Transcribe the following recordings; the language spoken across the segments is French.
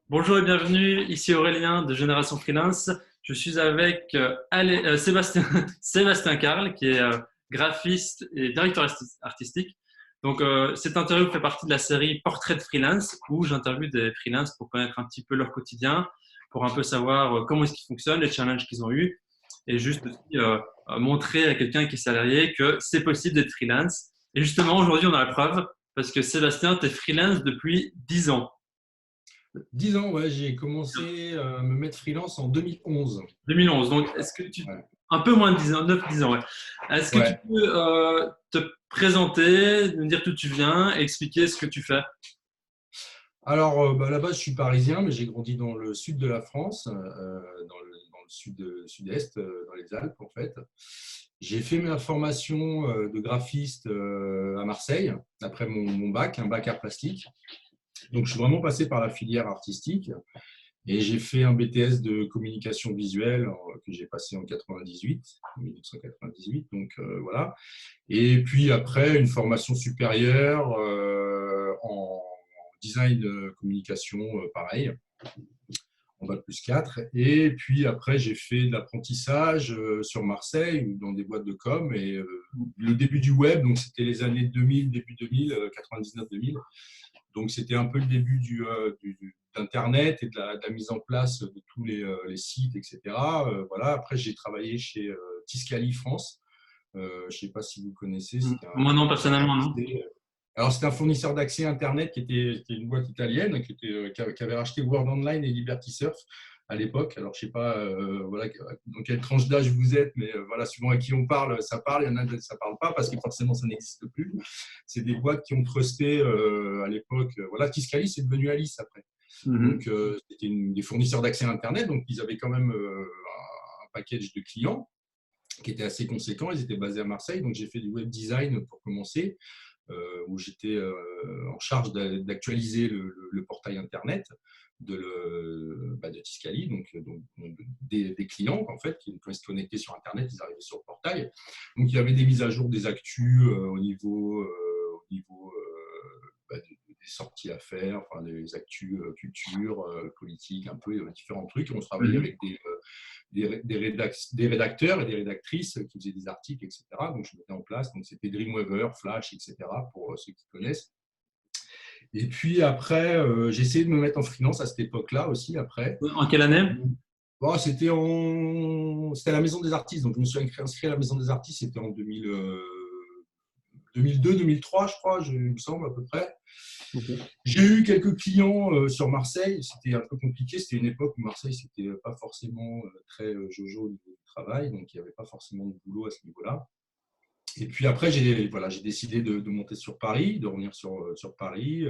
Bonjour et bienvenue, ici Aurélien de Génération Freelance. Je suis avec Sébastien, Sébastien Carl, qui est graphiste et directeur artistique. Donc, cette interview fait partie de la série Portrait de Freelance, où j'interviewe des freelances pour connaître un petit peu leur quotidien, pour un peu savoir comment est-ce qu'ils fonctionnent, les challenges qu'ils ont eus, et juste aussi montrer à quelqu'un qui est salarié que c'est possible d'être freelance. Et justement, aujourd'hui, on a la preuve, parce que Sébastien, tu es freelance depuis 10 ans. 10 ans, ouais, j'ai commencé à me mettre freelance en 2011. 2011. Donc, est-ce que tu. Ouais. Un peu moins de 10 ans, 9-10 ans, ouais. Est-ce que tu Ouais. peux te présenter, nous dire d'où tu viens et expliquer ce que tu fais? Alors, à la base, je suis parisien, mais j'ai grandi dans le sud de la France, dans le sud-est, dans les Alpes, en fait. J'ai fait ma formation de graphiste à Marseille, après mon bac, un bac art plastique. Donc, je suis vraiment passé par la filière artistique. Et j'ai fait un BTS de communication visuelle que j'ai passé en 98, en 1998. Donc voilà. Et puis après, une formation supérieure en design de communication, pareil, en bac plus 4. Et puis après, j'ai fait de l'apprentissage sur Marseille ou dans des boîtes de com. Et le début du web, donc c'était les années 2000, début 2000, 99-2000. Donc, c'était un peu le début d'Internet et de la mise en place de tous les sites, etc. Voilà. Après, j'ai travaillé chez Tiscali France. Je ne sais pas si vous connaissez, c'était un Moi, non, fournisseur personnellement, non. d'accès. Alors, c'était un fournisseur d'accès Internet qui était une boîte italienne qui avait racheté Word Online et Liberty Surf à l'époque. Alors, je ne sais pas voilà, dans quelle tranche d'âge vous êtes, mais voilà, suivant à qui on parle, ça parle. Il y en a ça ne parle pas parce que forcément, ça n'existe plus. C'est des boîtes qui ont trusté à l'époque. Voilà, Tiscali, c'est devenu Alice après. Mhm. Donc, c'était des fournisseurs d'accès Internet. Donc, ils avaient quand même un package de clients qui était assez conséquent. Ils étaient basés à Marseille. Donc, j'ai fait du web design pour commencer, où j'étais en charge d'actualiser le portail Internet de Tiscali, donc des clients en fait, qui pouvaient se connecter sur Internet, ils arrivaient sur le portail. Donc il y avait des mises à jour des actus des sorties à faire, enfin, des actus culture, politique, un peu différents trucs. On travaillait Mhm. avec des rédacteurs et des rédactrices qui faisaient des articles, etc. Donc, je mettais en place. Donc, c'était Dreamweaver, Flash, etc. pour ceux qui connaissent. Et puis après, j'ai essayé de me mettre en freelance à cette époque-là aussi. Après, En quelle année? bon, c'était à la Maison des Artistes. Donc, je me suis inscrit à la Maison des Artistes. C'était en 2002-2003, je crois, il me semble à peu près. Ok. J'ai eu quelques clients sur Marseille. C'était un peu compliqué. C'était une époque où Marseille, c'était pas forcément très jojo au niveau du travail. Donc, il n'y avait pas forcément de boulot à ce niveau-là. Et puis après, j'ai décidé de monter sur Paris, de revenir sur Paris,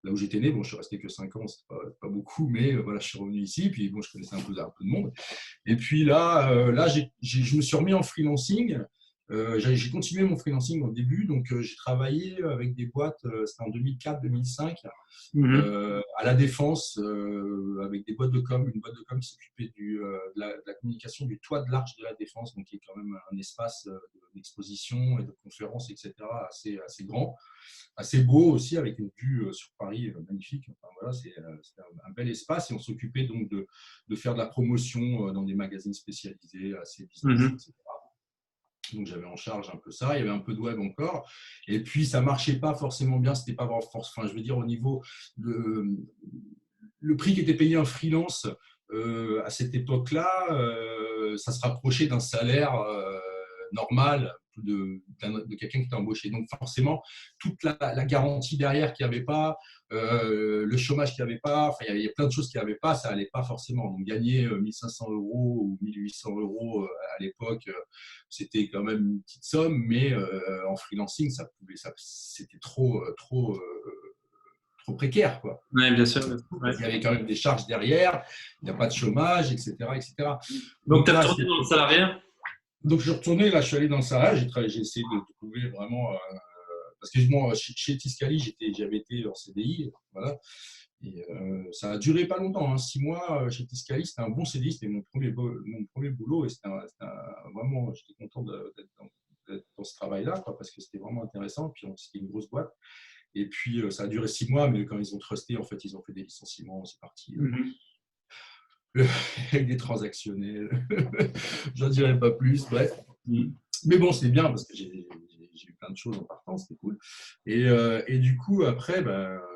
là où j'étais né. Bon, je suis resté que 5 ans, c'est pas beaucoup, mais voilà, je suis revenu ici. Puis bon, je connaissais un peu de monde. Et puis là, je me suis remis en freelancing. J'ai continué mon freelancing au début, donc j'ai travaillé avec des boîtes, c'était en 2004-2005, Mhm. à la Défense, avec des boîtes de com, une boîte de com qui s'occupait de la communication du toit de l'Arche de la Défense, donc qui est quand même un espace d'exposition et de conférences, etc., assez grand, assez beau aussi, avec une vue sur Paris magnifique. Enfin, voilà, c'est un bel espace et on s'occupait donc de faire de la promotion dans des magazines spécialisés, assez business, Mhm. etc. Donc j'avais en charge un peu ça, il y avait un peu de web encore, et puis ça marchait pas forcément bien, c'était pas vraiment force. Enfin, je veux dire au niveau de le prix qui était payé un freelance à cette époque-là, ça se rapprochait d'un salaire normal de quelqu'un qui était embauché. Donc forcément, toute la garantie derrière qu'il n'y avait pas, le chômage qu'il n'y avait pas, enfin, il y a plein de choses qu'il n'y avait pas, ça n'allait pas forcément. Donc gagner 1500 euros ou 1800 euros à l'époque, c'était quand même une petite somme, mais en freelancing, c'était trop précaire, quoi. Ouais, bien sûr. Ouais. Il y avait quand même des charges derrière, il n'y a pas de chômage, etc., etc. Donc, Donc tu es là, retourné dans le salarié? donc je suis retourné, là, je suis allé dans le salariat, j'ai essayé de trouver vraiment, parce que moi, chez Tiscali, j'avais été en CDI, voilà, et ça a duré pas longtemps, hein, 6 mois chez Tiscali, c'était un bon CDI, c'était mon premier boulot, et vraiment, j'étais content d'être dans ce travail-là, quoi, parce que c'était vraiment intéressant, puis c'était une grosse boîte. Et puis, ça a duré 6 mois, mais quand ils ont trusté, en fait, ils ont fait des licenciements. C'est parti. Avec des transactionnels. J'en dirai pas plus. Bref. Mais bon, c'était bien parce que j'ai eu plein de choses en partant, c'était cool. Et du coup, après,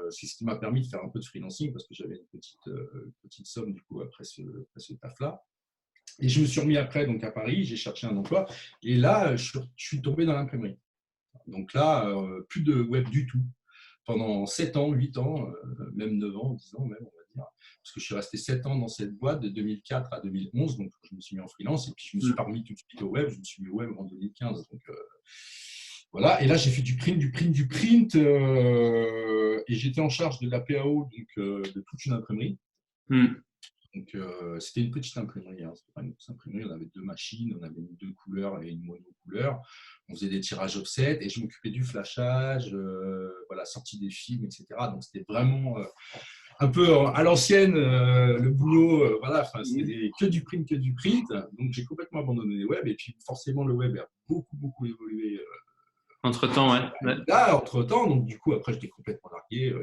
c'est ce qui m'a permis de faire un peu de freelancing parce que j'avais une petite somme du coup après ce taf-là. Et je me suis remis après donc à Paris, j'ai cherché un emploi. Et là, je suis tombé dans l'imprimerie. Donc là, plus de web du tout. Pendant 7 ans, 8 ans, même 9 ans, 10 ans même, on va dire. Parce que je suis resté 7 ans dans cette boîte de 2004 à 2011. Donc, je me suis mis en freelance et puis je ne me suis pas remis tout de suite au web. Je me suis mis au web en 2015. Donc, voilà. Et là, j'ai fait du print. Et j'étais en charge de la PAO, donc de toute une imprimerie. Donc, c'était une petite imprimerie. Hein. C'était pas une grosse imprimerie. On avait 2 machines, on avait 2 couleurs et une monocouleur. On faisait des tirages offset et je m'occupais du flashage, voilà, sortie des films, etc. Donc, c'était vraiment un peu à l'ancienne, le boulot. Voilà, c'était que du print. Donc, j'ai complètement abandonné le web. Et puis, forcément, le web a beaucoup évolué. Entre-temps, ouais. Là, entre-temps, donc du coup, après, j'étais complètement largué.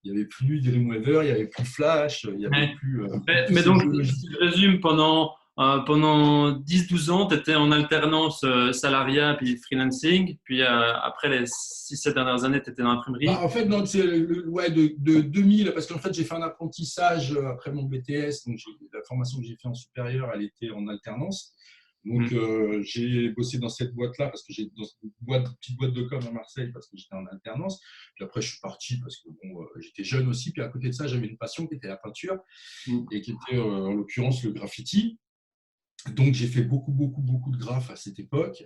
Il n'y avait plus Dreamweaver, il n'y avait plus Flash, il n'y avait plus. Mais donc, si je résume, pendant 10-12 ans, tu étais en alternance salariat puis freelancing. Puis après les 6-7 dernières années, tu étais dans l'imprimerie. En fait, non, c'est de 2000, parce qu'en fait, j'ai fait un apprentissage après mon BTS. Donc, la formation que j'ai fait en supérieur, elle était en alternance. Donc, j'ai bossé dans cette boîte-là parce que j'ai dans une petite boîte de com à Marseille parce que j'étais en alternance. Puis après, je suis parti parce que bon, j'étais jeune aussi. Puis à côté de ça, j'avais une passion qui était la peinture et qui était en l'occurrence le graffiti. Donc, j'ai fait beaucoup de graphes à cette époque,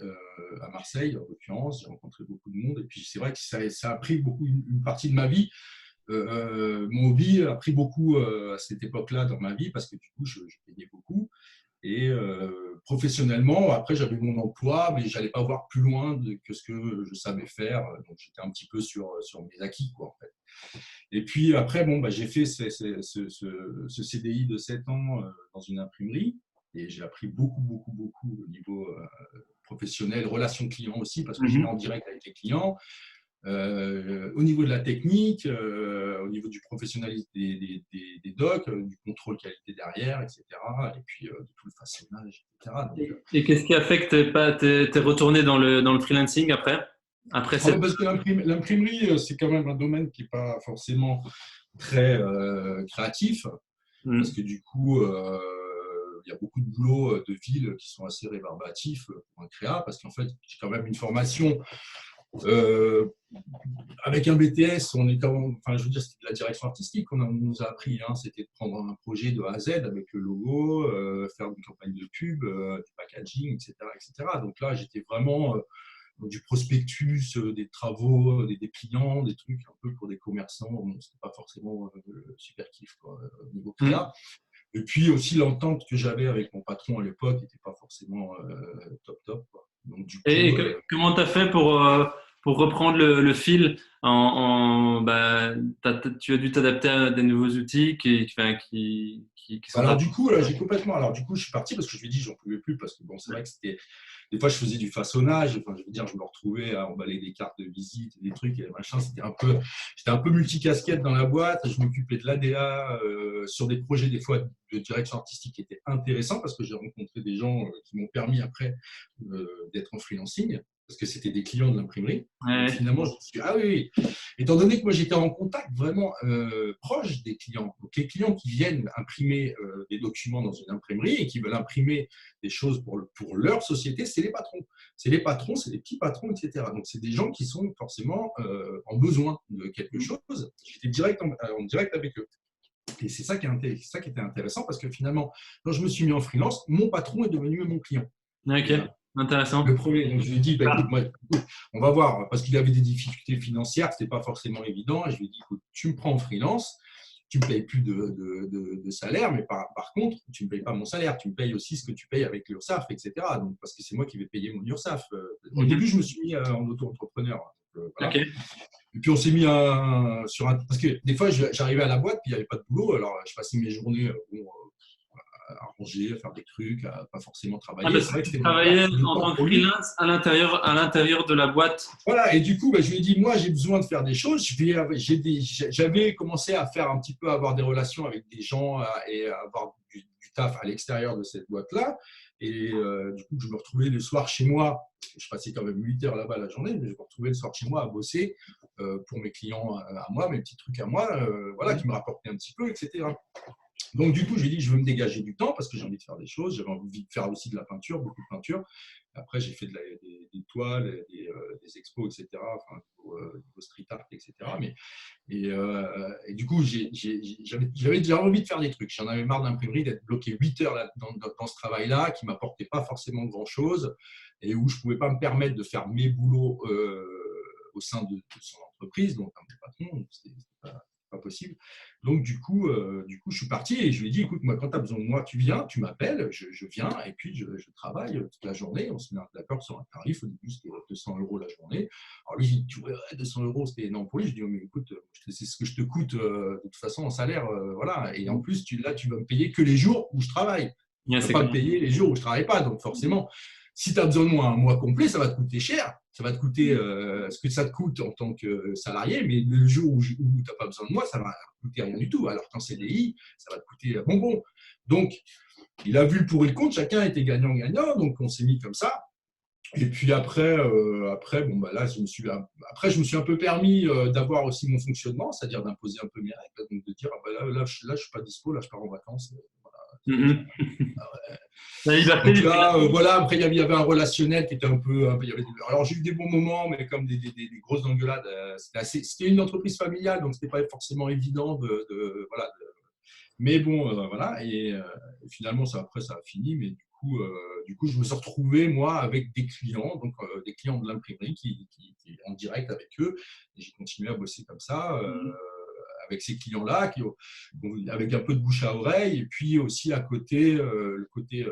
à Marseille en l'occurrence. J'ai rencontré beaucoup de monde. Et puis, c'est vrai que ça a pris une partie de ma vie. Mon hobby a pris beaucoup à cette époque-là dans ma vie parce que du coup, je peignais beaucoup. Et professionnellement, après, j'avais mon emploi, mais je n'allais pas voir plus loin que ce que je savais faire. Donc, j'étais un petit peu sur mes acquis, quoi, en fait. Et puis après, bon, j'ai fait ce CDI de 7 ans dans une imprimerie et j'ai appris beaucoup au niveau professionnel, relations clients aussi, parce que j'étais en direct avec les clients. Au niveau de la technique, au niveau du professionnalisme des docs, du contrôle qualité derrière, etc. Et puis de tout le façonnage, etc. Donc, et qu'est-ce qui a fait que tu es retourné dans le freelancing après parce que l'imprimerie, c'est quand même un domaine qui n'est pas forcément très créatif, parce que du coup, il y a beaucoup de boulots de ville qui sont assez rébarbatifs pour un créa, parce qu'en fait, j'ai quand même une formation. Avec un BTS, on est je veux dire, c'était de la direction artistique qu'on nous a appris. Hein, c'était de prendre un projet de A à Z avec le logo, faire une campagne de pub, du packaging, etc., etc. Donc là, j'étais vraiment du prospectus, des travaux, des clients, des trucs un peu pour des commerçants. Bon, c'était pas forcément super kiff quoi, au niveau créa. Et puis aussi l'entente que j'avais avec mon patron à l'époque n'était pas forcément top quoi. Donc, du coup, comment tu as fait pour reprendre le fil tu as dû t'adapter à des nouveaux outils qui sont… Alors du coup, j'ai complètement. Alors du coup, je suis parti parce que je lui ai dit j'en pouvais plus parce que bon, c'est vrai que c'était. Des fois, je faisais du façonnage. Enfin, je veux dire, je me retrouvais à emballer des cartes de visite, des trucs et machin. J'étais un peu multicasquette dans la boîte. Je m'occupais de l'ADA sur des projets des fois de direction artistique qui étaient intéressants parce que j'ai rencontré des gens qui m'ont permis après d'être en freelancing parce que c'était des clients de l'imprimerie. Finalement, je me suis dit, ah oui, étant donné que moi j'étais en contact vraiment proche des clients, donc les clients qui viennent imprimer des documents dans une imprimerie et qui veulent imprimer des choses pour leur société, c'est les patrons. C'est les patrons, c'est les petits patrons, etc. Donc c'est des gens qui sont forcément en besoin de quelque chose. J'étais en direct avec eux. Et c'est ça qui était intéressant parce que finalement, quand je me suis mis en freelance, mon patron est devenu mon client. Ok. Intéressant. Le premier, donc je lui ai dit, écoute, on va voir, parce qu'il avait des difficultés financières, ce n'était pas forcément évident. Et je lui ai dit, écoute, tu me prends en freelance, tu ne me payes plus de salaire, mais par contre, tu ne me payes pas mon salaire, tu me payes aussi ce que tu payes avec l'URSSAF, etc. Donc, parce que c'est moi qui vais payer mon URSSAF. Au début, je me suis mis en auto-entrepreneur. Voilà. Okay. Et puis, on s'est mis sur un… Parce que des fois, j'arrivais à la boîte, puis il n'y avait pas de boulot, alors je passais mes journées à ranger, à faire des trucs, à pas forcément Ah, travailler. parce C'est que vrai que tu c'était travaillais du en temps tant que pour lui. freelance à l'intérieur de la boîte. Voilà, et du coup, bah, je lui ai dit, moi, j'ai besoin de faire des choses. J'avais commencé à faire un petit peu, à avoir des relations avec des gens et à avoir du taf à l'extérieur de cette boîte-là. Et du coup, je me retrouvais le soir chez moi. Je passais quand même 8 heures là-bas la journée, mais je me retrouvais le soir chez moi à bosser pour mes clients à moi, mes petits trucs à moi, voilà, qui me rapportaient un petit peu, etc. Donc, du coup, j'ai dit, je veux me dégager du temps parce que j'ai envie de faire des choses. J'avais envie de faire aussi de la peinture, beaucoup de peinture. Après, j'ai fait des toiles, des expos, etc. Enfin, niveau street art, etc. Et du coup, j'avais déjà envie de faire des trucs. J'en avais marre de l'imprimerie, d'être bloqué 8 heures là, dans ce travail-là qui ne m'apportait pas forcément grand-chose et où je ne pouvais pas me permettre de faire mes boulots au sein de son entreprise, donc un patron, c'était pas possible. Donc, du coup, je suis parti et je lui ai dit, écoute, moi, quand tu as besoin de moi, tu viens, tu m'appelles, je viens et puis je travaille toute la journée. On se met d'accord sur un tarif. Au début, c'était 200 € la journée. Alors lui, il dit, tu vois, 200 € c'était énorme pour lui. Je dis, oh, mais écoute, c'est ce que je te coûte de toute façon en salaire. Voilà. Et en plus, là, tu vas me payer que les jours où je travaille. Ouais, Tu ne vas c'est pas me clair. payer les jours où je ne travaille pas. Donc forcément, si tu as besoin de moi un mois complet, ça va te coûter cher. Ça va te coûter ce que ça te coûte en tant que salarié, mais le jour où tu n'as pas besoin de moi, ça va coûter rien du tout. Alors qu'en CDI, ça va te coûter un bonbon. Donc, il a vu le pour et le contre, chacun était gagnant-gagnant, donc on s'est mis comme ça. Et puis après bon, bah là, je me suis un peu permis d'avoir aussi mon fonctionnement, c'est-à-dire d'imposer un peu mes règles, donc de dire, ah bah là, je ne suis pas dispo, là, je pars en vacances. Voilà. Mhm. La liberté Donc du là, freelance. voilà, après, il y avait un relationnel qui était un peu. Alors, j'ai eu des bons moments, mais comme des grosses engueulades. C'était une entreprise familiale, donc ce n'était pas forcément évident voilà, mais bon, voilà. Et finalement, après, ça a fini. Mais du coup, je me suis retrouvé, moi, avec des clients, donc des clients de l'imprimerie en direct avec eux. Et j'ai continué à bosser comme ça. Avec ces clients-là, avec un peu de bouche à oreille, et puis aussi à côté, le côté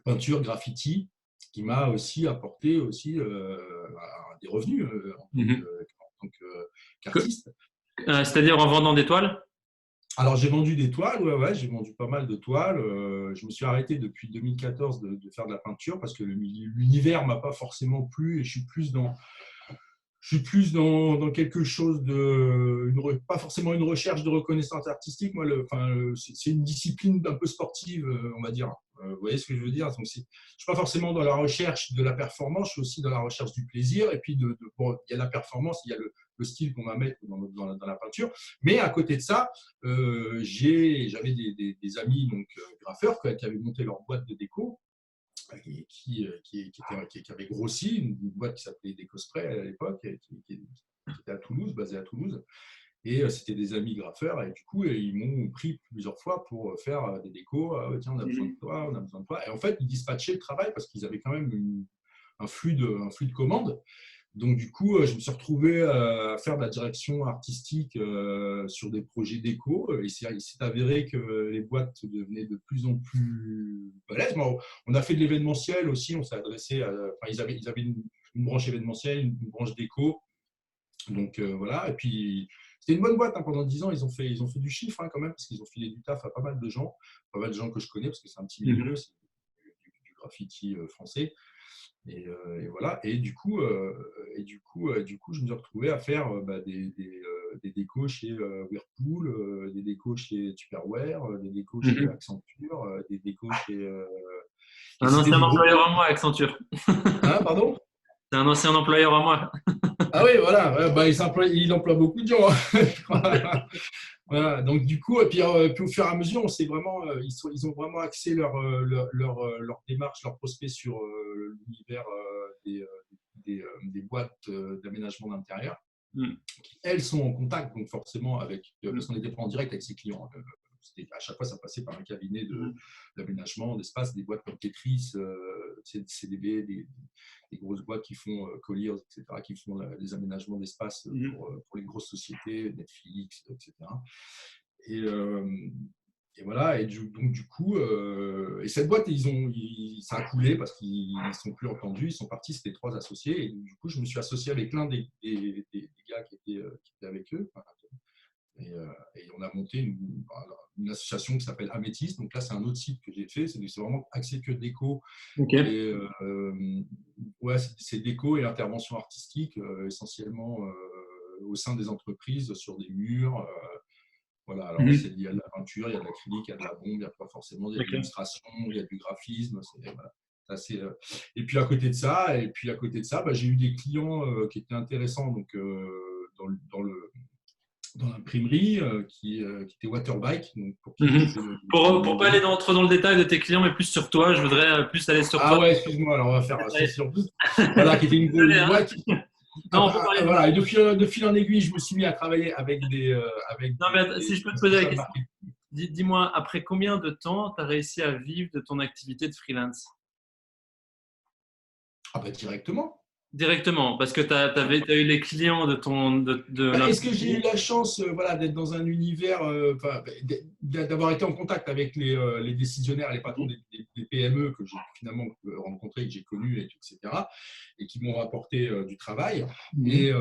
peinture, graffiti, qui m'a aussi apporté aussi des revenus Mhm. en tant qu'artiste. C'est-à-dire en vendant des toiles? Alors, j'ai vendu des toiles, ouais, j'ai vendu pas mal de toiles. Je me suis arrêté depuis 2014 de faire de la peinture parce que l'univers ne m'a pas forcément plu et je suis plus dans quelque chose pas forcément une recherche de reconnaissance artistique. Moi, c'est une discipline un peu sportive, on va dire. Vous voyez ce que je veux dire? Donc, je ne suis pas forcément dans la recherche de la performance, je suis aussi dans la recherche du plaisir. Et puis, bon, il y a la performance, il y a le style qu'on va mettre dans la peinture. Mais à côté de ça, j'avais des amis donc, graffeurs qui avaient monté leur boîte de déco qui avait grossi, une boîte qui s'appelait Décospray à l'époque, qui était à Toulouse, basée à Toulouse. Et c'était des amis graffeurs, et du coup, ils m'ont pris plusieurs fois pour faire des décos. Ah, tiens, on a besoin de Mhm. toi, on a besoin de toi. Et en fait, ils dispatchaient le travail parce qu'ils avaient quand même un flux de commandes. Donc, du coup, je me suis retrouvé à faire de la direction artistique sur des projets déco. Et il s'est avéré que les boîtes devenaient de plus en plus balèzes. Bon, on a fait de l'événementiel aussi. On s'est adressé enfin, ils avaient une branche événementielle, une branche déco. Donc, voilà. Et puis, c'était une bonne boîte. Hein. Pendant 10 ans, ils ont fait du chiffre quand même, parce qu'ils ont filé du taf à pas mal de gens que je connais, parce que c'est un petit milieu, Mhm. c'est du graffiti français. Et voilà. Et du coup, je me suis retrouvé à faire des décos chez Whirlpool, des décos chez Tupperware, des décos chez Mhm. Accenture, des décos chez. Et Un c'était ancien des gros employeur comptes. à moi, Accenture. Hein, pardon? C'est un ancien employeur à moi. Ah oui, voilà. Ouais, bah, il emploie beaucoup de gens. Hein. Voilà. Donc, du coup, et puis au fur et à mesure, on s'est vraiment, ils ont vraiment axé leur démarche, leur prospect sur l'univers des boîtes d'aménagement d'intérieur, Mhm. qui, elles, sont en contact, donc forcément, parce Mhm. qu'on n'était pas en direct avec ses clients. À chaque fois, ça passait par un cabinet d'aménagement d'espace, des boîtes comme Tetris, CDB, des grosses boîtes qui font Colliers, etc., qui font des aménagements d'espace Mhm. pour les grosses sociétés, Netflix, etc. Et, euh, et voilà, donc du coup, et cette boîte, ça a coulé parce qu'ils ne sont plus entendus, ils sont partis, c'était 3 associés. Et du coup, je me suis associé avec l'un des gars qui étaient avec eux. Et on a monté une association qui s'appelle Améthyste. Donc là, c'est un autre site que j'ai fait. C'est vraiment axé que déco. Ok. Et ouais, c'est déco et intervention artistique, essentiellement au sein des entreprises, sur des murs. Voilà, alors Mhm. il y a de la peinture, il y a de l'acrylique, il y a de la bombe, il y a pas forcément, il y a de Ok. l'illustration, il y a du graphisme. Voilà, et puis à côté de ça, bah, j'ai eu des clients qui étaient intéressants donc, dans l'imprimerie qui était Waterbike, donc pour qui j'ai Mhm. fait le Pour pas aller logo. trop dans le détail de tes clients, mais plus sur toi, je voudrais plus aller sur Ah toi. ouais, excuse-moi, alors on va faire ça Désolé, sur voilà, qui était hein. une boîte. Non, on peut parler de. Voilà, et de fil en aiguille, je me suis mis à travailler avec Non, mais si je peux te poser la responsables question, marketing. dis-moi, après combien de temps tu as réussi à vivre de ton activité de freelance? Ah bah directement. Directement, parce que t'as eu les clients de Bah, est-ce que j'ai eu l'imprimerie. la chance voilà, d'être dans un univers, d'avoir été en contact avec les décisionnaires, les patrons des PME que j'ai finalement rencontrés, que j'ai connus, etc., et qui m'ont rapporté du travail. Mhm. Et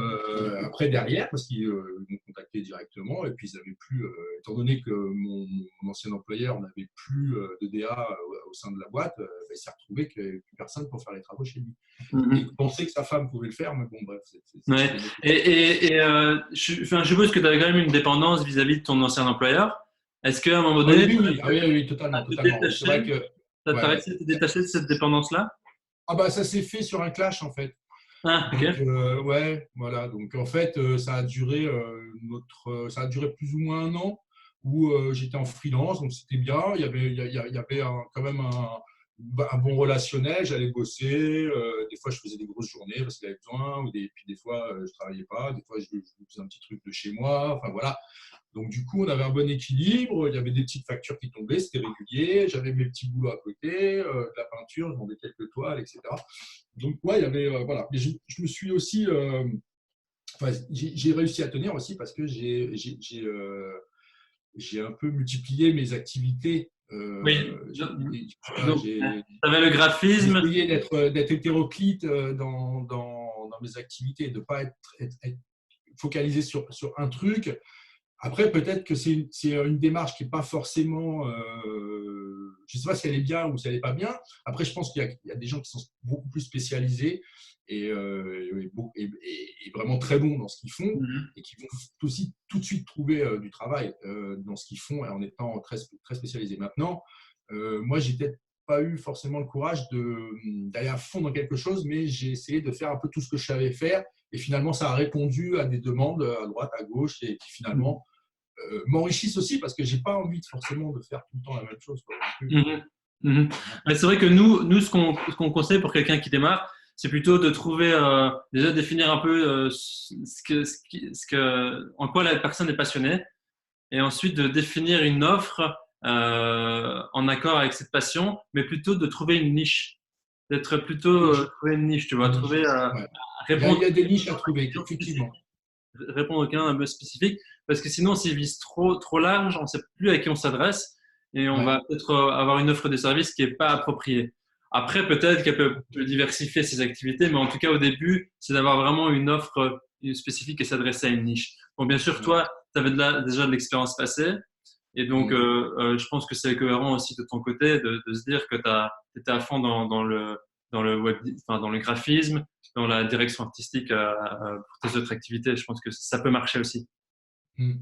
après, derrière, parce qu'ils m'ont contacté directement, et puis ils n'avaient plus, étant donné que mon ancien employeur n'avait plus de DA au sein de la boîte, bah, il s'est retrouvé qu'il n'y avait plus personne pour faire les travaux chez lui. Et Mhm. penser que sa femme pouvait le faire, mais bon, bref, Ouais. c'était une autre. Je suppose que tu avais quand même une dépendance vis-à-vis de ton ancien employeur. Est-ce qu'à un moment Au donné, début, tu oui. Ah oui, oui, oui, as totalement, te totalement. Oui, c'est vrai détaché, que t'as ouais, ouais. réussi à te détacher de cette dépendance-là? Ah bah ça s'est fait sur un clash en fait. Ah, ok. Donc ouais, voilà. Donc en fait, ça a duré plus ou moins un an où j'étais en freelance, donc c'était bien. Il y avait quand même un bon relationnel. J'allais bosser. Des fois, je faisais des grosses journées parce qu'il y avait besoin. Puis des fois, je travaillais pas. Des fois, je faisais un petit truc de chez moi. Enfin voilà. Donc, du coup, on avait un bon équilibre. Il y avait des petites factures qui tombaient, c'était régulier. J'avais mes petits boulots à côté, de la peinture, je vendais quelques toiles, etc. Donc, ouais, il y avait. Voilà. Mais je me suis aussi. Enfin, j'ai réussi à tenir aussi parce que j'ai un peu multiplié mes activités. Oui. Voilà, Donc, tu j'ai avais le graphisme. essayé d'être hétéroclite dans mes activités, de ne pas être focalisé sur un truc. Après, peut-être que c'est une démarche qui n'est pas forcément. Je ne sais pas si elle est bien ou si elle n'est pas bien. Après, je pense qu'il y a des gens qui sont beaucoup plus spécialisés et vraiment très bons dans ce qu'ils font Mhm. et qui vont aussi tout de suite trouver du travail dans ce qu'ils font en étant très, très spécialisés. Maintenant, moi, j'ai peut-être pas eu forcément le courage d'aller à fond dans quelque chose, mais j'ai essayé de faire un peu tout ce que je savais faire. Et finalement, ça a répondu à des demandes à droite, à gauche, et qui Mhm. finalement m'enrichissent aussi parce que j'ai pas envie forcément de faire tout le temps la même chose, quoi, non plus. Mhm. Mhm. Mais c'est vrai que nous ce qu'on conseille pour quelqu'un qui démarre, c'est plutôt de trouver, déjà définir un peu en quoi la personne est passionnée, et ensuite de définir une offre en accord avec cette passion, mais plutôt de trouver une niche, d'être plutôt Niche, trouver une niche, tu vois, une niche. trouver Ouais. Il répondre y a des niches à à un trouver, client spécifique, effectivement. répondre à quelqu'un un peu spécifique, parce que sinon, s'il vise trop large, on ne sait plus à qui on s'adresse et on Ouais. va peut-être avoir une offre de service qui n'est pas appropriée. Après, peut-être qu'elle peut diversifier ses activités, mais en tout cas, au début, c'est d'avoir vraiment une offre spécifique et s'adresser à une niche. Bon, bien sûr, Ouais. toi, tu avais déjà de l'expérience passée, et donc, Mm. je pense que c'est cohérent aussi de ton côté de se dire que tu étais à fond dans le web, enfin, dans le graphisme, dans la direction artistique pour tes autres activités. Je pense que ça peut marcher aussi. Mm.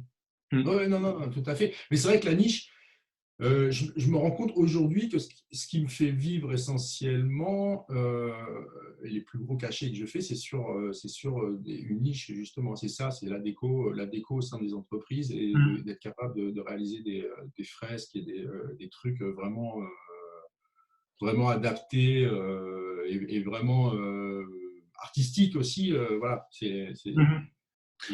Mm. Ouais, non, non, non, tout à fait. Mais c'est vrai que la niche, je me rends compte aujourd'hui que ce qui me fait vivre essentiellement, et les plus gros cachets que je fais, c'est sur une niche, justement. C'est ça, c'est la déco au sein des entreprises et Mm. d'être capable de réaliser des fresques et des trucs vraiment adaptés et vraiment artistiques aussi. Voilà, Mhm.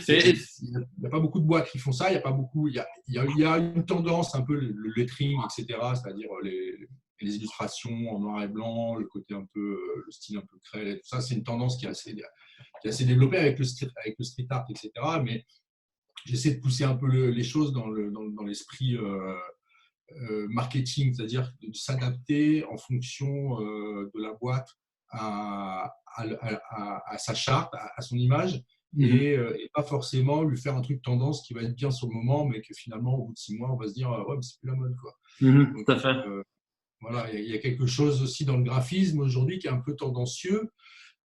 et Et, et- il n'y a pas beaucoup de boîtes qui font ça. Il y a pas beaucoup. Il y a une tendance un peu le lettering, etc. C'est-à-dire les illustrations en noir et blanc, le côté un peu, le style un peu crêle, et tout ça. C'est une tendance qui est assez développée avec le street art, etc. Mais j'essaie de pousser un peu les choses dans l'esprit marketing, c'est-à-dire de s'adapter en fonction de la boîte à sa charte, à son image, Mhm. et pas forcément lui faire un truc tendance qui va être bien sur le moment, mais que finalement, au bout de 6 mois, on va se dire, ouais, mais c'est plus la mode, quoi. Mhm. Donc, Tout à fait. voilà, il y a quelque chose aussi dans le graphisme aujourd'hui qui est un peu tendancieux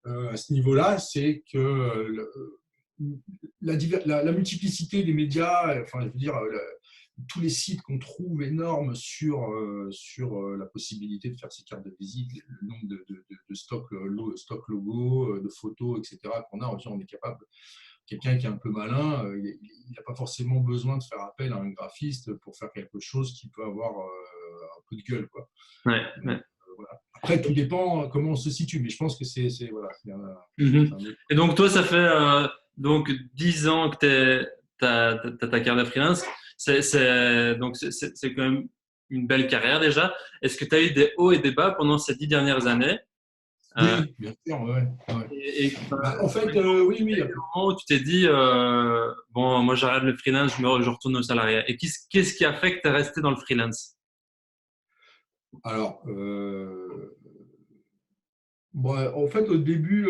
à ce niveau-là, c'est que la multiplicité des médias, enfin, je veux dire, tous les sites qu'on trouve énormes sur la possibilité de faire ses cartes de visite, le nombre de stock logo, de photos, etc., qu'on a, on est capable. Quelqu'un qui est un peu malin, il n'a pas forcément besoin de faire appel à un graphiste pour faire quelque chose qui peut avoir un peu de gueule, quoi. Ouais, Donc, ouais. voilà. Après, tout dépend comment on se situe, mais je pense que voilà, Mhm. c'est un autre. Et donc, toi, ça fait donc 10 ans que tu as ta carrière de freelance. C'est quand même une belle carrière déjà. Est-ce que tu as eu des hauts et des bas pendant ces 10 dernières années? Euh, Oui, bien sûr, ouais, ouais. Bah, en Par fait, exemple, oui, oui. il y a eu un moment où tu t'es dit, bon, moi j'arrête le freelance, je retourne au salariat. Et qu'est-ce qui a fait que tu es resté dans le freelance? Alors, bon, en fait, au début,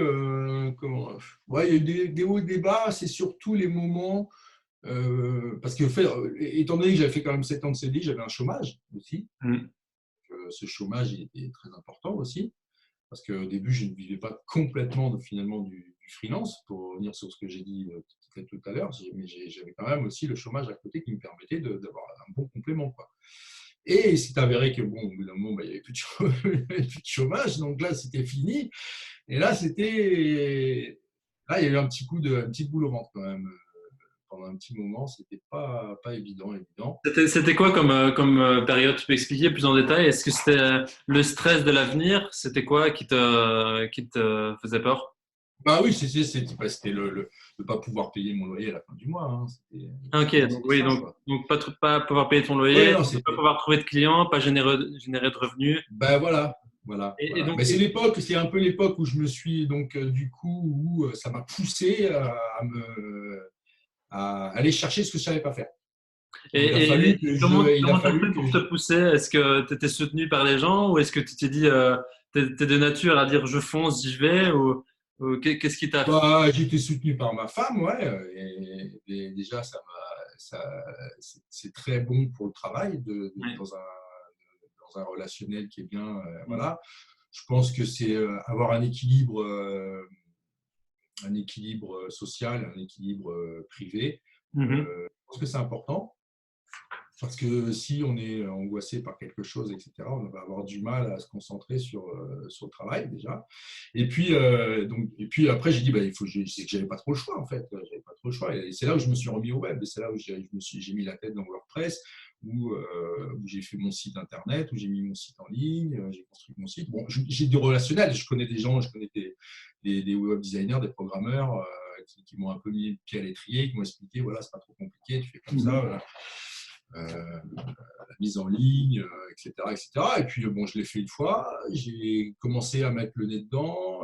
ouais, il y a eu des hauts et des bas. C'est surtout les moments, parce que, étant donné que j'avais fait quand même 7 ans de CDI, j'avais un chômage aussi. Mhm. Ce chômage il était très important aussi. Parce qu'au début, je ne vivais pas complètement finalement du freelance, pour revenir sur ce que j'ai dit tout à l'heure, mais j'avais quand même aussi le chômage à côté qui me permettait d'avoir un bon complément, quoi. Et il s'est avéré que, bon, au bout d'un moment, bah, il n'y avait plus il y avait plus de chômage, donc là, c'était fini. Et là, là, il y a eu un petit boule au ventre quand même. Pendant un petit moment, c'était pas évident, évident. C'était quoi comme période? Tu peux expliquer plus en détail? Est-ce que c'était le stress de l'avenir? C'était quoi qui te faisait peur? Bah oui, c'était de ne pas pouvoir payer mon loyer à la fin du mois, hein. Ah, ok, Vraiment, donc c'était oui, ça, quoi. donc pas pouvoir payer ton loyer, Oui, non, ne pas c'était. pouvoir trouver de clients, pas générer de revenus. Ben voilà, voilà, Et voilà. donc, Mais c'est un peu l'époque où je me suis, donc, du coup, où ça m'a poussé à aller chercher ce que je ne savais pas faire. Donc, et il a comment tu as fait fallu que pour te pousser? Est-ce que tu étais soutenu par les gens ou est-ce que tu t'es dit, t'es de nature à dire je fonce, j'y vais ou qu'est-ce qui t'a. bah, j'ai été soutenu par ma femme, ouais, et déjà, c'est très bon pour le travail Ouais. dans un relationnel qui est bien, Mhm. voilà. Je pense que c'est avoir un équilibre social, un équilibre privé. Mhm. Je pense que c'est important parce que si on est angoissé par quelque chose, etc., on va avoir du mal à se concentrer sur le travail déjà. Et puis après, j'ai dit, bah, c'est que j'avais pas trop le choix en fait. J'avais pas trop le choix. Et c'est là où je me suis remis au web. Et c'est là où j'ai mis la tête dans WordPress, où j'ai fait mon site internet, où j'ai mis mon site en ligne, j'ai construit mon site. Bon, j'ai du relationnel. Je connais des gens, je connais des web designers, des programmeurs qui m'ont un peu mis le pied à l'étrier, qui m'ont expliqué, voilà, c'est pas trop compliqué, tu fais comme ça. Mhm. Voilà. La mise en ligne, etc., etc. Et puis, bon, je l'ai fait une fois, j'ai commencé à mettre le nez dedans,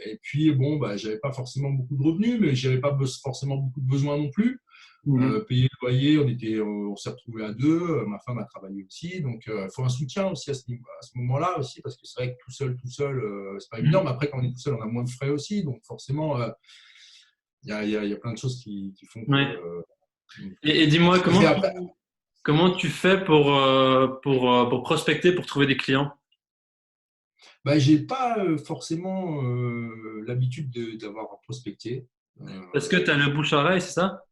et puis, bon, bah, j'avais pas forcément beaucoup de revenus, mais j'avais pas forcément beaucoup de besoins non plus. Mhm. Payer le loyer, on s'est retrouvés à deux, ma femme a travaillé aussi, donc il faut un soutien aussi à ce moment-là aussi, parce que c'est vrai que tout seul, c'est pas évident, Mhm. mais après, quand on est tout seul, on a moins de frais aussi, donc forcément, il y a plein de choses qui font que. Ouais. Et dis-moi, Et après, comment tu fais pour prospecter, pour trouver des clients? bah, j'ai pas forcément l'habitude d'avoir prospecté. Parce que tu as le bouche à oreille, c'est ça?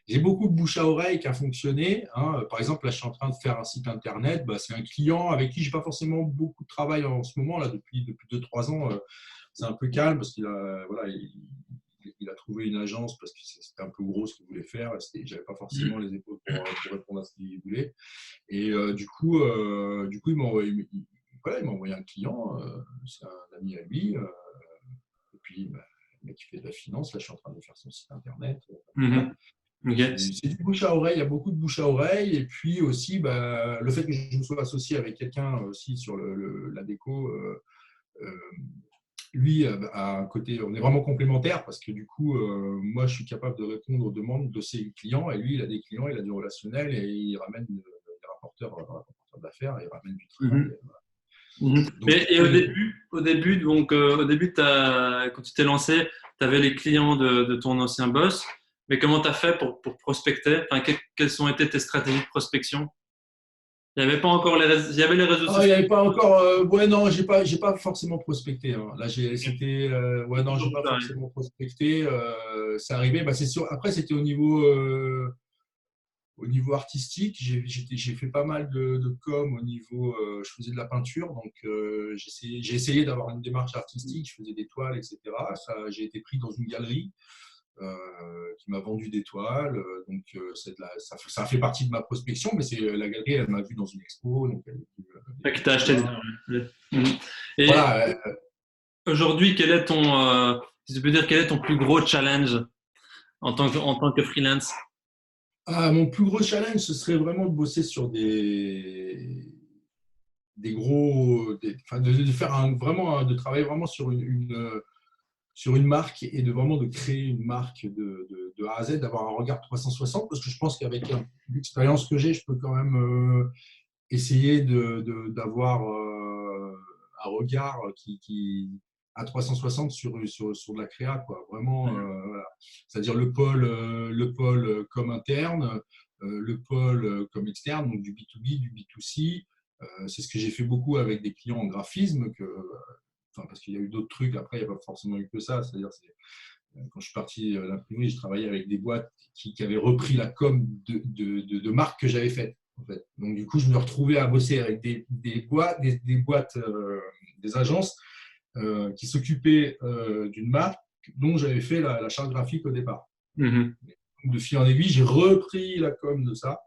J'ai beaucoup de bouche à oreille qui a fonctionné, hein. Par exemple, là, je suis en train de faire un site internet. Bah, c'est un client avec qui j'ai pas forcément beaucoup de travail en ce moment. Là, depuis 2, 3 ans, c'est un peu calme parce il a trouvé une agence parce que c'était un peu gros ce qu'il voulait faire. J'avais pas forcément les épaules pour répondre à ce qu'il voulait. Et du coup, voilà, il m'a envoyé un client. C'est un ami à lui. Et puis, bah, le mec qui fait de la finance, là, je suis en train de faire son site internet. Voilà. Mhm. Ok. C'est du bouche à oreille, il y a beaucoup de bouche à oreille. Et puis aussi, bah, le fait que je me sois associé avec quelqu'un aussi sur la déco, euh, lui a un côté, on est vraiment complémentaires parce que du coup, moi, je suis capable de répondre aux demandes de ses clients et lui, il a des clients, il a du relationnel et il ramène des rapporteurs d'affaires et il ramène du travail. Mhm. Mhm. Donc, Au début, donc, quand tu t'es lancé, avais les clients de ton ancien boss, mais comment tu as fait pour prospecter? Enfin, quelles ont été tes stratégies de prospection? Il n'y avait pas encore il y avait les réseaux Ah, il sociaux. n'y avait pas encore. Ouais, non, j'ai pas forcément prospecté, hein. Là, c'était. Ouais, non, j'ai pas forcément prospecté. C'est arrivé. Bah, c'est sûr. Après, c'était au niveau artistique. J'ai fait pas mal de com au niveau. Je faisais de la peinture, donc j'ai essayé d'avoir une démarche artistique. Je faisais des toiles, etc. Ça, j'ai été pris dans une galerie qui m'a vendu des toiles. Donc, ça fait partie de ma prospection, mais la galerie, elle m'a vu dans une expo. Donc, Qui t'a acheté Mhm. Et voilà. aujourd'hui, quel est si tu peux dire, quel est ton plus gros challenge en tant que freelance? Mon plus gros challenge, ce serait vraiment de bosser sur des gros, enfin, de faire de travailler vraiment sur sur une marque et vraiment de créer une marque de A à Z, d'avoir un regard 360, parce que je pense qu'avec l'expérience que j'ai, je peux quand même essayer d'avoir un regard à 360 sur de la créa, quoi. Vraiment, voilà. C'est-à-dire le pôle comme interne, le pôle comme externe, donc du B2B, du B2C. C'est ce que j'ai fait beaucoup avec des clients en graphisme, enfin, parce qu'il y a eu d'autres trucs. Après, il n'y a pas forcément eu que ça. C'est-à-dire, quand je suis parti à l'imprimerie, je travaillais avec des boîtes qui avaient repris la com de marques que j'avais faites. En fait. Donc, du coup, je me retrouvais à bosser avec des boîtes, des agences qui s'occupaient d'une marque dont j'avais fait la charte graphique au départ. Mhm. Donc, de fil en aiguille, j'ai repris la com de ça.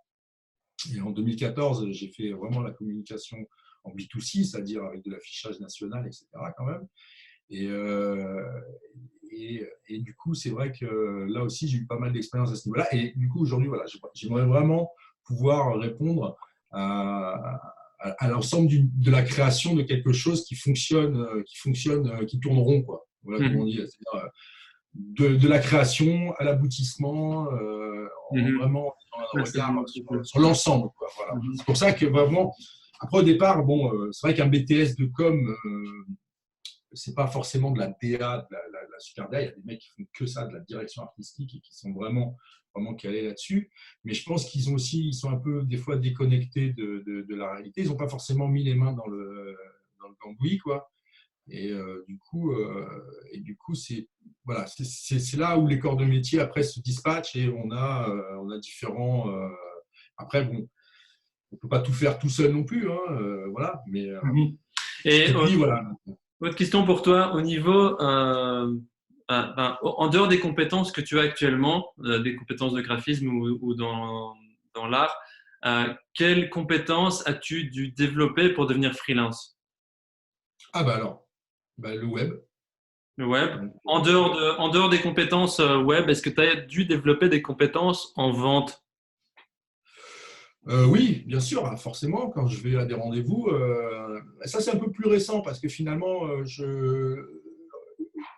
Et en 2014, j'ai fait vraiment la communication en B2C, c'est-à-dire avec de l'affichage national, etc. quand même. Et, du coup, c'est vrai que là aussi, j'ai eu pas mal d'expérience à ce niveau-là. Et du coup, aujourd'hui, voilà, j'aimerais vraiment pouvoir répondre à l'ensemble de la création de quelque chose qui tourne rond, quoi. Voilà comment on Mhm. dit. C'est-à-dire, de la création à l'aboutissement, Mhm. vraiment un Ah, c'est regard vraiment cool. sur l'ensemble, quoi. Voilà. Mhm. C'est pour ça que vraiment, après au départ, bon, c'est vrai qu'un BTS de com, c'est pas forcément de la DA, de la super DA. Il y a des mecs qui font que ça, de la direction artistique et qui sont vraiment calés là-dessus. Mais je pense ils sont un peu des fois déconnectés de la réalité. Ils n'ont pas forcément mis les mains dans le cambouis, quoi. Et du coup, c'est voilà, c'est là où les corps de métier après se dispatchent et on a différents. Après, bon, on peut pas tout faire tout seul non plus, hein, voilà. Mhm. Et Et puis voilà. autre question pour toi, au niveau, en dehors des compétences que tu as actuellement, des compétences de graphisme ou dans l'art, quelles compétences as-tu dû développer pour devenir freelance? Ah bah alors, le web. Le web. Donc, En dehors des compétences web, est-ce que tu as dû développer des compétences en vente? oui, bien sûr, hein, forcément, quand je vais à des rendez-vous, ça c'est un peu plus récent parce que finalement,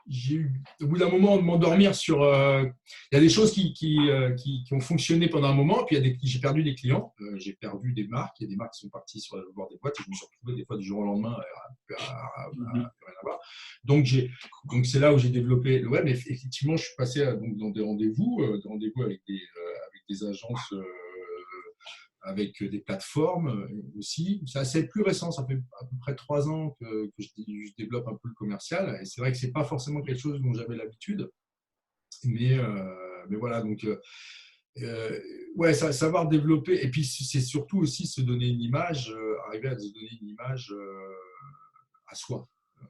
j'ai eu, au bout d'un moment, de m'endormir sur. Il y a des choses qui ont fonctionné pendant un moment, puis j'ai perdu des clients, j'ai perdu des marques, il y a des marques qui sont parties sur le bord des boîtes, et je me suis retrouvé des fois du jour au lendemain à Mhm. plus rien avoir. Donc c'est là où j'ai développé le web. Mais effectivement, je suis passé donc, dans des rendez-vous avec des agences. Avec des plateformes aussi. C'est assez plus récent, ça fait à peu près 3 ans que je développe un peu le commercial. Et c'est vrai que ce n'est pas forcément quelque chose dont j'avais l'habitude. Mais voilà, donc euh, ouais, savoir développer. Et puis c'est surtout aussi se donner une image, arriver à se donner une image à soi.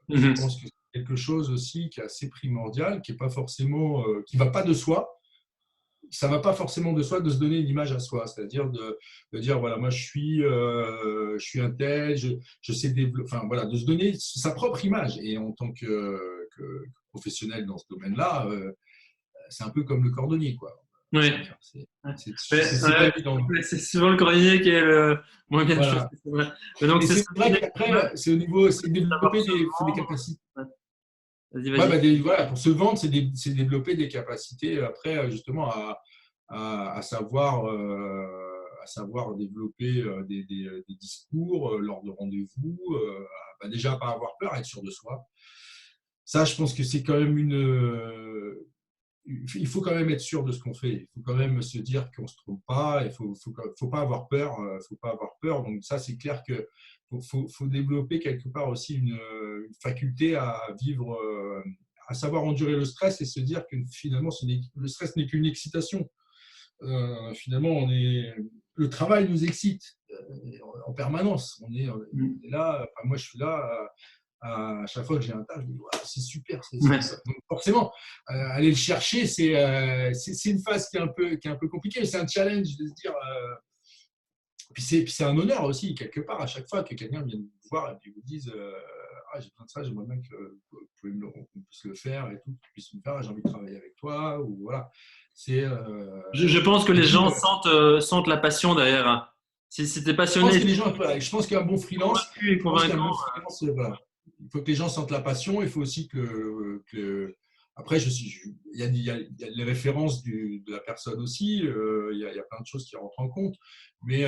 Je Mhm. pense que c'est quelque chose aussi qui est assez primordial, qui est pas forcément, qui va pas de soi, ça ne va pas forcément de soi de se donner une image à soi, c'est-à-dire de dire voilà, moi je suis un tel, je sais développer, enfin voilà, de se donner sa propre image. Et en tant que professionnel dans ce domaine-là, c'est un peu comme le cordonnier, quoi. Oui. C'est pas évident. C'est souvent le cordonnier qui est le moins bien chose. Voilà. C'est vrai. Mais donc, Et c'est c'est ça vrai l'idée. qu'après, c'est au niveau, c'est Savoir développer se faut des vendre. capacités. Ouais. Vas-y, Ouais, vas-y. voilà, pour se vendre, c'est développer des capacités après, justement, à savoir développer des discours lors de rendez-vous, déjà pas avoir peur, être sûr de soi. Ça, je pense que c'est quand même il faut quand même être sûr de ce qu'on fait. Il faut quand même se dire qu'on ne se trompe pas. Il faut pas avoir peur. Faut pas avoir peur. Donc ça, c'est clair que faut développer quelque part aussi une faculté à vivre, à savoir endurer le stress et se dire que finalement, le stress n'est qu'une excitation. Finalement, le travail nous excite en permanence. On est là. Enfin, moi, je suis là. À chaque fois que j'ai un tas, je me dis, ouais, c'est super. Ouais. Donc forcément, aller le chercher, c'est une phase qui est un peu compliquée. C'est un challenge de se dire. Puis c'est un honneur aussi, quelque part, à chaque fois que quelqu'un vient vous voir et puis vous dise ah, j'ai besoin de ça, j'aimerais bien qu'on puisse le faire et tout, que tu puisses me faire, j'ai envie de travailler avec toi. Ou voilà. Je pense que Et les puis, gens sentent la passion derrière, hein. Si tu es passionné, je pense qu'un bon freelance, convaincu et convaincant. voilà. Il faut que les gens sentent la passion. Il faut aussi après, il y a les références de la personne aussi. Il y a plein de choses qui rentrent en compte. Mais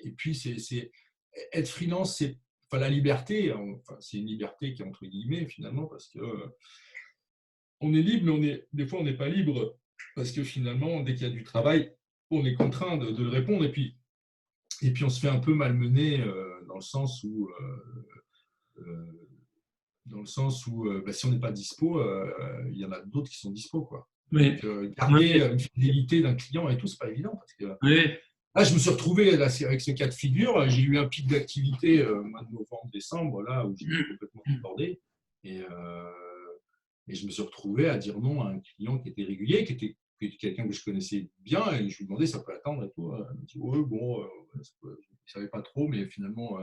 et puis, être freelance, c'est enfin, la liberté. Enfin, c'est une liberté qui est entre guillemets finalement parce que on est libre, mais des fois on n'est pas libre parce que finalement, dès qu'il y a du travail, on est contraint de le répondre. Et puis on se fait un peu malmener euh, dans le sens où bah, si on n'est pas dispo, il y en a d'autres qui sont dispo, quoi. Oui. Donc garder une fidélité d'un client et tout, c'est pas évident parce que Oui. là, je me suis retrouvé là, avec ce cas de figure. J'ai eu un pic d'activité au mois de novembre, décembre, là où j'étais complètement débordé. Et, et je me suis retrouvé à dire non à un client qui était régulier, qui était quelqu'un que je connaissais bien, et je lui demandais ça peut attendre et tout. Il me dit ouais, bon, je ne savais pas trop, mais finalement,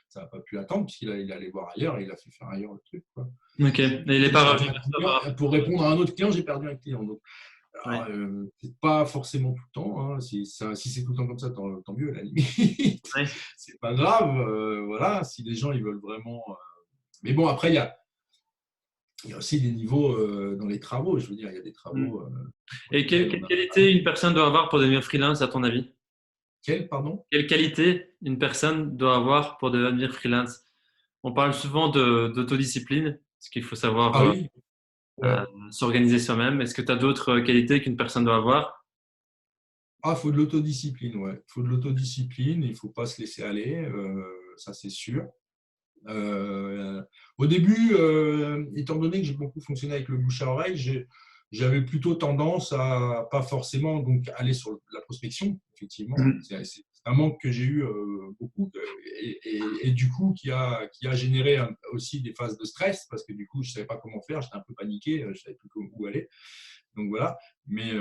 ça n'a pas pu attendre puisqu'il allait voir ailleurs et il a fait faire ailleurs le truc, quoi. Ok. Et il n'est J'ai pas perdu revenu un vers client. toi. Pour répondre à un autre client, j'ai perdu un client. Donc, Oui. alors, c'est pas forcément tout le temps, hein. Si c'est tout le temps comme ça, tant mieux, à la limite. Oui. C'est pas grave. Voilà, si les gens ils veulent vraiment. Mais bon, après, il y a aussi des niveaux dans les travaux. Je veux dire, il y a des travaux pour Et lesquels quelle on a. qualité une personne doit avoir pour devenir freelance, à ton avis? Quel, pardon? Quelle qualité une personne doit avoir pour devenir freelance? On parle souvent d'autodiscipline, parce qu'il faut savoir Ah oui, ouais. s'organiser soi-même. Est-ce que tu as d'autres qualités qu'une personne doit avoir? Ah, il faut de l'autodiscipline, ouais. Il faut de l'autodiscipline. Il ne faut pas se laisser aller. Ça, c'est sûr. Euh, Au début, étant donné que j'ai beaucoup fonctionné avec le bouche à oreille, j'avais plutôt tendance à pas forcément donc aller sur la prospection, effectivement. Mhm. C'est un manque que j'ai eu beaucoup et du coup qui a généré aussi des phases de stress parce que du coup je savais pas comment faire, j'étais un peu paniqué, je savais plus où aller. Donc voilà. Mais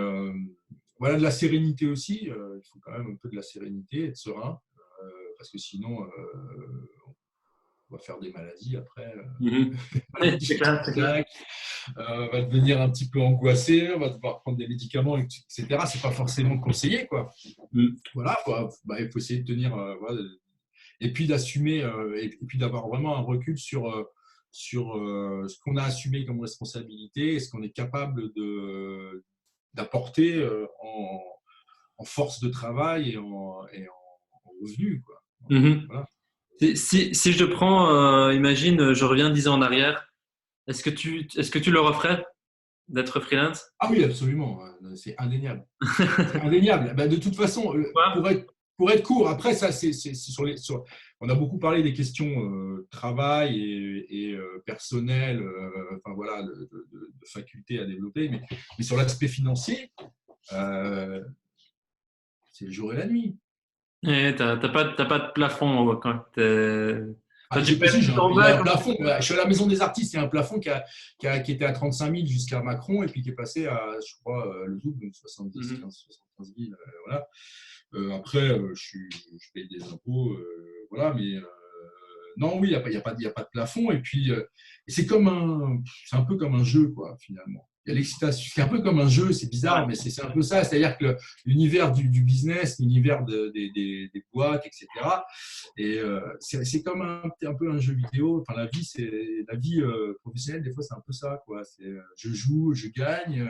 voilà de la sérénité aussi. Il faut quand même un peu de la sérénité, être serein parce que sinon on va faire des maladies après, Mhm. Oui, c'est maladies clair, c'est clair. cardiaques, va devenir un petit peu angoissé, on va devoir prendre des médicaments, etc. C'est pas forcément conseillé, quoi. Mhm. Voilà, quoi. Bah, il faut essayer de tenir, voilà, et puis d'assumer, et puis d'avoir vraiment un recul sur ce qu'on a assumé comme responsabilité et ce qu'on est capable d'apporter en force de travail et en revenu, quoi. Mhm. Voilà. Si je prends, imagine, je reviens 10 ans en arrière, est-ce que tu le referais d'être freelance? Ah oui, absolument, c'est indéniable. C'est indéniable. Bah, de toute façon, Ouais. pour être court, après, ça, on a beaucoup parlé des questions travail et personnel, enfin voilà, de facultés à développer, mais sur l'aspect financier, euh, c'est le jour et la nuit. Et t'as pas de plafond quand Ah, tu peux si, être en il y bas a un comme plafond. Je suis à la Maison des Artistes, il y a un plafond qui était à 35 000 jusqu'à Macron et puis qui est passé à, je crois, le double, donc 70, Mhm. 15, 75 000. Voilà. Après, je paye des impôts, voilà, mais non, oui, il y a pas de plafond. Et puis, c'est un peu comme un jeu, quoi, finalement. Il y a l'excitation. C'est un peu comme un jeu, c'est bizarre, mais c'est un peu ça. C'est-à-dire que l'univers du business, l'univers des boîtes, etc. Et c'est comme un peu un jeu vidéo. Enfin, la vie professionnelle, des fois, c'est un peu ça, quoi. Je joue, je gagne,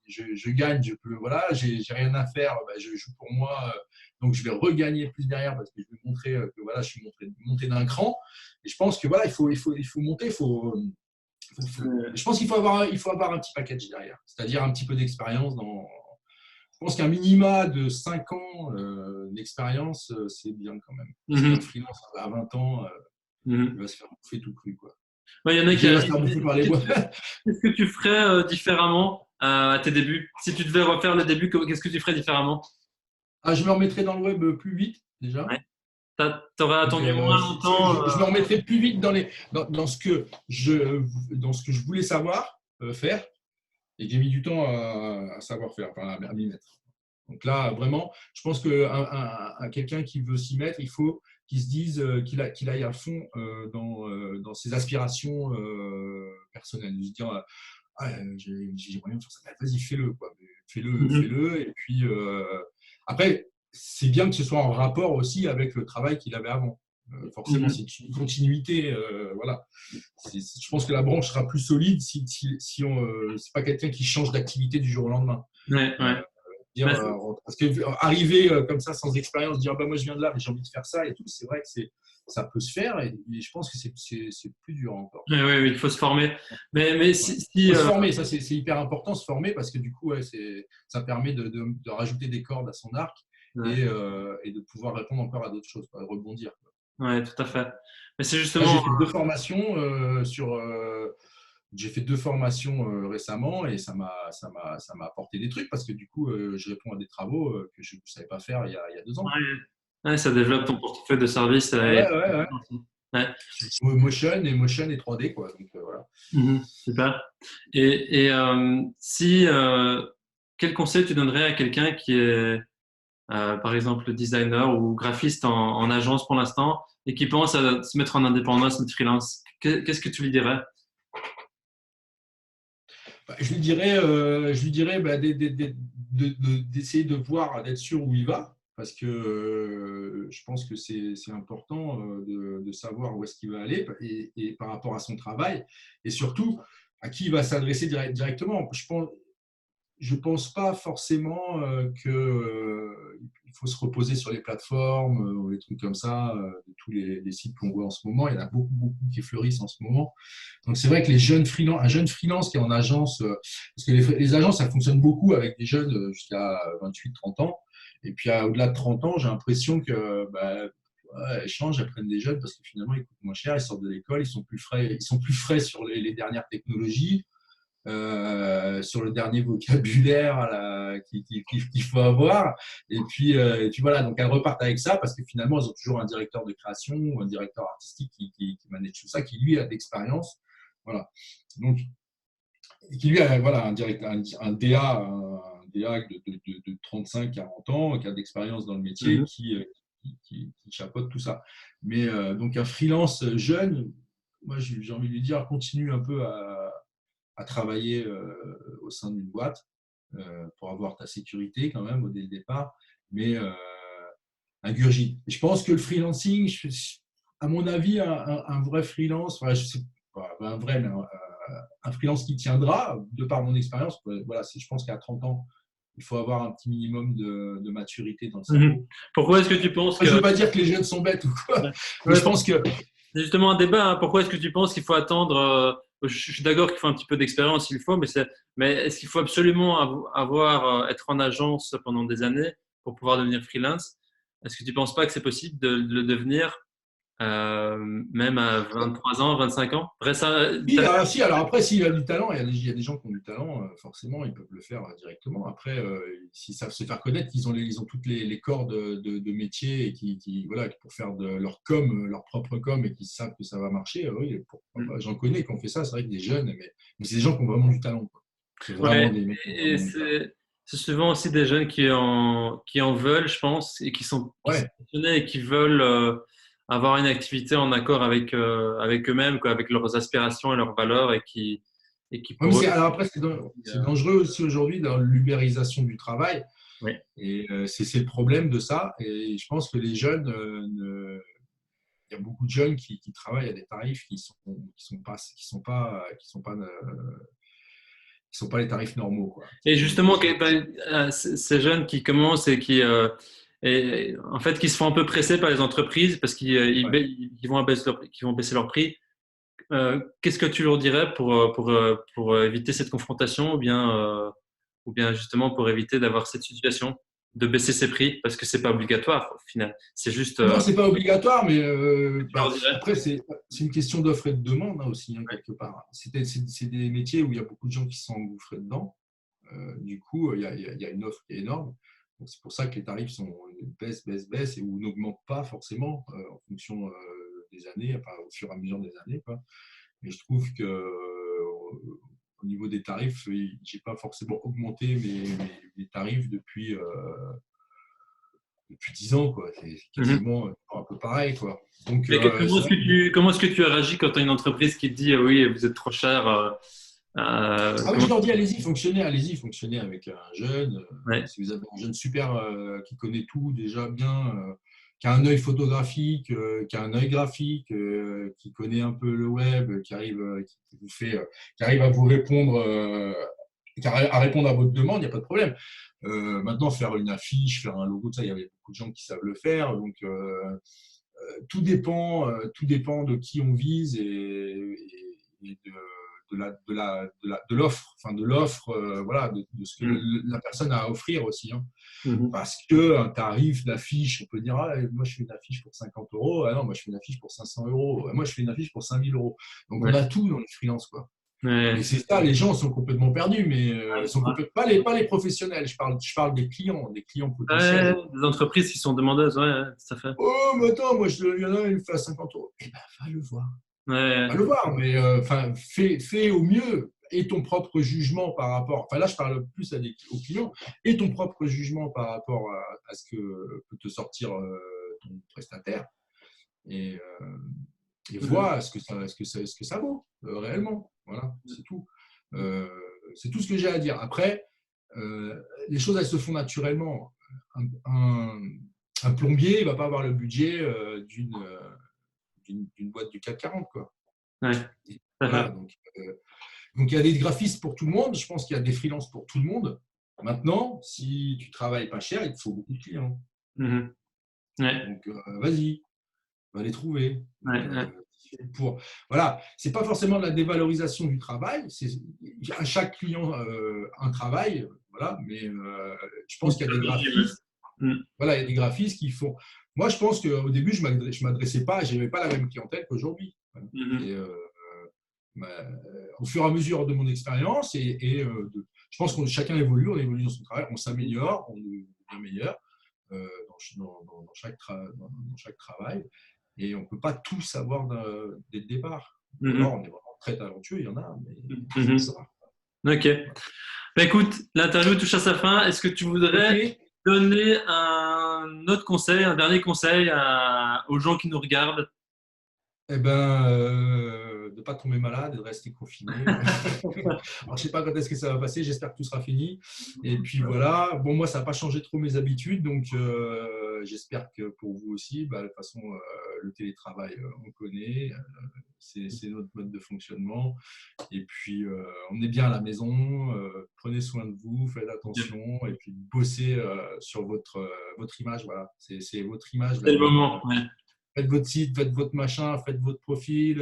je gagne, je peux, voilà, j'ai rien à faire, bah, je joue pour moi. Donc, je vais regagner plus derrière parce que je vais montrer que voilà, je suis monté d'un cran. Et je pense que voilà, il faut monter, Je pense qu'il faut avoir un petit package derrière, c'est-à-dire un petit peu d'expérience dans. Je pense qu'un minima de 5 ans d'expérience, c'est bien quand même. Parce qu'un freelance à 20 ans, il va se faire bouffer tout cru, quoi. Ouais, il y en a qui Il va se arrivent. faire bouffer par les bois. Qu'est-ce que tu ferais différemment à tes débuts? Si tu devais refaire le début, qu'est-ce que tu ferais différemment? Ah, je me remettrai dans le web plus vite, déjà. Ouais. T'aurais Donc, attendu moins longtemps. je me remettrai plus vite dans ce que je voulais savoir faire et que j'ai mis du temps à savoir faire, enfin, à m'y mettre. Donc là, vraiment, je pense que quelqu'un qui veut s'y mettre, il faut qu'il se dise qu'il aille à fond dans ses aspirations personnelles. De se dire, j'ai moyen de faire ça. Vas-y, fais-le, quoi. Fais-le. Et puis, après, c'est bien que ce soit en rapport aussi avec le travail qu'il avait avant. Forcément, c'est une continuité. Voilà. Je pense que la branche sera plus solide si c'est pas quelqu'un qui change d'activité du jour au lendemain. Ouais. Parce que arriver comme ça sans expérience, dire bah, moi je viens de là, mais j'ai envie de faire ça et tout, c'est vrai que ça peut se faire et je pense que c'est plus dur encore. Oui, il faut se former. Mais Il faut se former, ça c'est hyper important, se former, parce que du coup, ça permet de rajouter des cordes à son arc et de pouvoir répondre encore à d'autres choses, rebondir. Oui, tout à fait. Mais c'est Là, justement. j'ai fait 2 formations j'ai fait 2 formations récemment et ça m'a apporté des trucs parce que du coup, je réponds à des travaux que je ne savais pas faire il y a 2 ans. Ouais, ça développe ton portefeuille de services. Ouais. Motion et 3D, quoi. Donc, voilà. Super. Et si, quel conseil tu donnerais à quelqu'un qui est, par exemple, designer ou graphiste en agence pour l'instant et qui pense à se mettre en indépendance, se mettre freelance? Qu'est-ce que tu lui dirais? Je lui dirais d'essayer de voir, d'être sûr où il va, parce que je pense que c'est important de savoir où est-ce qu'il va aller et par rapport à son travail, et surtout à qui il va s'adresser directement. Je pense pas forcément qu'il faut se reposer sur les plateformes ou les trucs comme ça, de tous les sites qu'on voit en ce moment. Il y en a beaucoup qui fleurissent en ce moment. Donc c'est vrai que un jeune freelance qui est en agence, parce que les agences, ça fonctionne beaucoup avec des jeunes jusqu'à 28-30 ans. Et puis au-delà de 30 ans, j'ai l'impression que elles changent, elles prennent des jeunes parce que finalement ils coûtent moins cher, ils sortent de l'école, ils sont plus frais sur les dernières technologies. Sur le dernier vocabulaire qu'il faut avoir. Et puis voilà, donc elles repartent avec ça parce que finalement, elles ont toujours un directeur de création ou un directeur artistique qui manage tout ça, qui lui a d'expérience. Voilà. Donc, qui lui a un DA, de 35-40 ans, qui a d'expérience dans le métier, qui chapeaute tout ça. Mais donc un freelance jeune, moi j'ai envie de lui dire, continue un peu à travailler au sein d'une boîte pour avoir ta sécurité quand même dès le départ, mais ingurgite. Je pense que le freelancing, à mon avis, un vrai freelance, enfin, je sais pas, un vrai, mais un freelance qui tiendra, de par mon expérience, voilà, je pense qu'à 30 ans, il faut avoir un petit minimum de maturité dans le cerveau. Pourquoi est-ce que tu penses que… Je ne veux pas dire que les jeunes sont bêtes ou quoi, mais je pense que… C'est justement un débat. Hein. Pourquoi est-ce que tu penses qu'il faut attendre je suis d'accord qu'il faut un petit peu d'expérience, il faut, mais est-ce qu'il faut absolument être en agence pendant des années pour pouvoir devenir freelance? Est-ce que tu ne penses pas que c'est possible de le devenir même à 23 ans, 25 ans? Après, alors après, s'il y a du talent, il y a des gens qui ont du talent, forcément, ils peuvent le faire directement. Après, s'ils savent se faire connaître, ils ont toutes les cordes de métier et voilà, pour faire de leur propre com, et qui savent que ça va marcher. Oui, j'en connais qui ont fait ça, c'est vrai que des jeunes, mais c'est des gens qui ont vraiment du talent, quoi. C'est vraiment des mecs. C'est souvent aussi des jeunes qui en veulent, je pense, et qui sont passionnés et qui veulent avoir une activité en accord avec eux-mêmes, quoi, avec leurs aspirations et leurs valeurs, et qui alors après, c'est dangereux aussi aujourd'hui dans l'ubérisation du travail. Oui. Et c'est le problème de ça. Et je pense que les jeunes, il y a beaucoup de jeunes qui travaillent à des tarifs qui sont pas les tarifs normaux, quoi. Et justement, ces jeunes qui commencent et qui en fait qui se font un peu presser par les entreprises parce qu'ils vont baisser leur prix. Qu'est-ce que tu leur dirais pour éviter cette confrontation ou bien justement pour éviter d'avoir cette situation de baisser ses prix parce que c'est pas obligatoire au final. C'est juste, Non, c'est pas obligatoire, mais tu leur dirais. après, c'est une question d'offre et de demande hein, aussi, hein, quelque part. C'est des métiers où il y a beaucoup de gens qui sont engouffrés dedans. Du coup, il y a une offre qui est énorme. Donc, c'est pour ça que les tarifs baissent et ou n'augmentent pas forcément en fonction des années, enfin, au fur et à mesure des années, quoi. Mais je trouve que au niveau des tarifs, j'ai pas forcément augmenté mes tarifs depuis 10 ans, quoi. C'est Mhm. quasiment un peu pareil, quoi. Donc, Mais c'est vrai que comment est-ce que tu as réagi quand tu as une entreprise qui te dit oui, vous êtes trop cher ah oui, comment... je leur dis, allez-y, fonctionnez avec un jeune. Ouais. Si vous avez un jeune super qui connaît tout déjà bien, qui a un œil photographique, qui a un œil graphique, qui connaît un peu le web, qui arrive à vous répondre, à répondre à votre demande, il n'y a pas de problème. Maintenant, faire une affiche, faire un logo, ça, il y avait beaucoup de gens qui savent le faire. Donc, tout dépend de qui on vise et de l'offre, enfin de l'offre, voilà, de ce que Mhm. la personne a à offrir aussi. Hein. Mhm. Parce qu'un tarif d'affiche, on peut dire, ah, moi je fais une affiche pour 50 euros, ah non, moi je fais une affiche pour 500 euros, moi je fais une affiche pour 5000 euros. Donc on Ouais. a tout dans les freelances, quoi. Et Ouais. c'est ça, les gens sont complètement perdus, mais ils sont Ouais. complètement, pas les professionnels, je parle des clients Ouais, potentiels. des entreprises qui sont demandeuses, ouais, ouais, tout à fait. Oh, mais attends, moi, il y en a un, il me fait à 50 euros. Eh ben, va le voir. Va Ouais. le voir, mais enfin, fais au mieux et ton propre jugement par rapport. Enfin, là, je parle plus aux clients et ton propre jugement par rapport à ce que peut te sortir ton prestataire et, Mhm. vois ce que ça vaut réellement. Voilà, c'est tout. Euh, c'est tout ce que j'ai à dire. Après, les choses, elles se font naturellement. Un, un- un plombier, il ne va pas avoir le budget d'une boîte du CAC 40, quoi. Ouais, Et tout à voilà, fait. donc il y a des graphistes pour tout le monde. Je pense qu'il y a des freelances pour tout le monde. Maintenant, si tu travailles pas cher, il te faut beaucoup de clients. Mhm. Ouais, Donc, vas-y, va les trouver. ouais, ouais. Voilà, c'est pas forcément de la dévalorisation du travail. C'est à chaque client un travail, voilà. Mais je pense Une qu'il y a des stratégie, ouais. graphistes. Mhm. Voilà, il y a des graphistes qui font. Moi, je pense qu'au début, je m'adressais pas, je n'avais pas la même clientèle qu'aujourd'hui. Mhm. Et au fur et à mesure de mon expérience, je pense que chacun évolue, on évolue dans son travail, on s'améliore, on devient meilleur dans chaque travail. Et on ne peut pas tout savoir dès le départ. Ou alors, Mhm. on est vraiment très talentueux, il y en a, mais c'est Mhm. ça. Ok. Bah, écoute, l'interview touche à sa fin. Est-ce que tu Ok. voudrais donner un autre conseil, un dernier conseil aux gens qui nous regardent? Eh ben, de ne pas tomber malade et de rester confiné. Alors, je ne sais pas quand est-ce que ça va passer, j'espère que tout sera fini. Et puis voilà, bon, moi, ça n'a pas changé trop mes habitudes, donc j'espère que pour vous aussi, bah, de toute façon, le télétravail, on connaît, c'est notre mode de fonctionnement. Et puis, on est bien à la maison, prenez soin de vous, faites attention, et puis bossez sur votre image. Voilà, c'est votre image, C'est le moment. Ouais. faites votre site, faites votre machin, faites votre profil,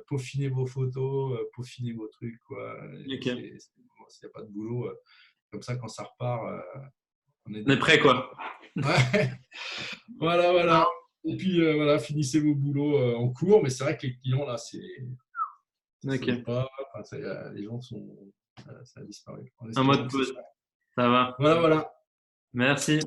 peaufinez vos photos, peaufinez vos trucs. Quoi. Ok. S'il n'y a pas de boulot, comme ça, quand ça repart, on est On est dedans. prêt, quoi. Ouais. Voilà, voilà. Et puis, voilà, finissez vos boulots en cours. Mais c'est vrai que les clients, là, ça Ok. sonne pas. Enfin, les gens ça a disparu. En Un espérant mode que ce pause. soit. Ça va. Voilà, voilà. Merci.